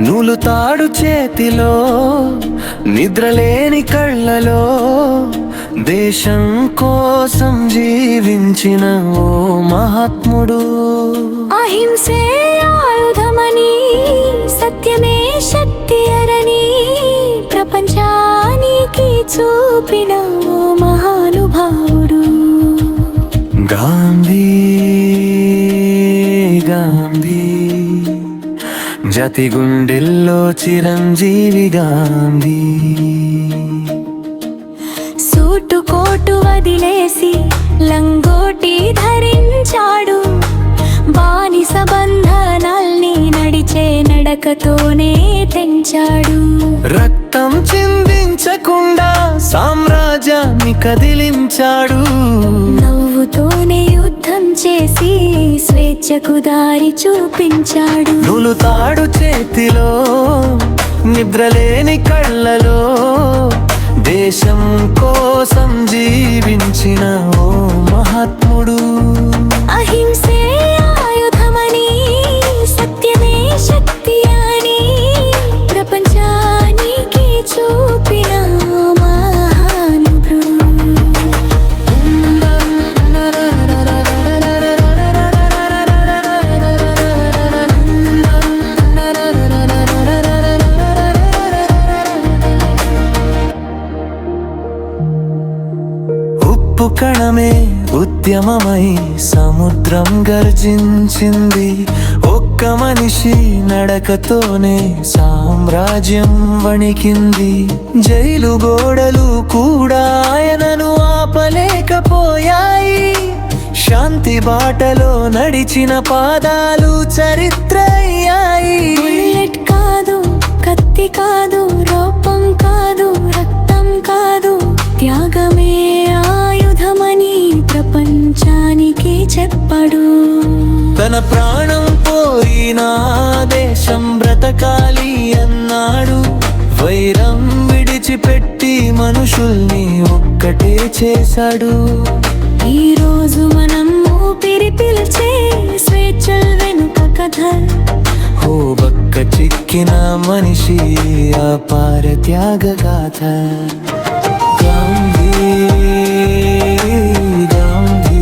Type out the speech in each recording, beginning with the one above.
నూలు తాడు చేతిలో, నిద్రలేని కళ్ళలో, దేశం కోసం జీవించిన ఓ మహాత్ముడు. అహింసే ఆయుధమని, సత్యమే శక్తి అరని ప్రపంచానికి చూపిన ఓ మహానుభావుడు. గాంధీ గాంధీ జాతి గుండెల్లో చిరంజీవి గాంధీ. సూటు కోటు వదిలేసి లంగోటి ధరించాడు, బానిస బంధనాల్ని నడిచే నడకతోనే తెంచాడు. రక్తం చిందించకుండా సామ్రాజ్యాన్ని కదిలించాడు. నవ్వుతోనే యుద్ధం చేసి స్వేచ్ఛకు దారి చూపించాడు. నూలు తాడు చేతిలో, నిద్రలేని కళ్ళలో, దేశం కోసం జీవించిన ఓ మహాత్ముడు. అహింసే ఆయుధమని, సత్యమే శక్తి అని ప్రపంచానికి చూపిన మహానుభావుడు. ఉప్పు కణమే ఉద్యమమై సముద్రం గర్జించింది. ఒక్క మనిషి నడకతోనే సామ్రాజ్యం వణికింది. జైలు గోడలు కూడా ఆయనను ఆపలేకపోయాయి. శాంతి బాటలో నడిచిన పాదాలు చరిత్ర అయ్యాయి. బుల్లెట్ కాదు, కత్తి కాదు, రూపం కాదు, రక్తం కాదు, త్యాగమే ఆయుధమని ప్రపంచానికి చెప్పాడు. తన ప్రాణం పోయినా దేశం బ్రతకాలి అన్నాడు. వైరం విడిచిపెట్టి మనుషుల్ని ఒక్కటే చేశాడు. ఈ రోజు మనం ఊపిరి పిలిచే స్వేచ్ఛల వెనుక కథ. ఓ బక్క చిక్కిన మనిషి అపార త్యాగ గాథ. గాంధీ గాంధీ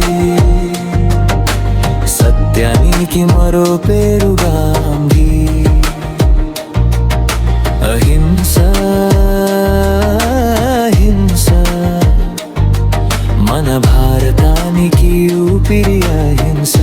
సత్యానికి మరో పేరు గాంధీ. అహింస అహింస మన భారతానికి ఊపిరి అహింస.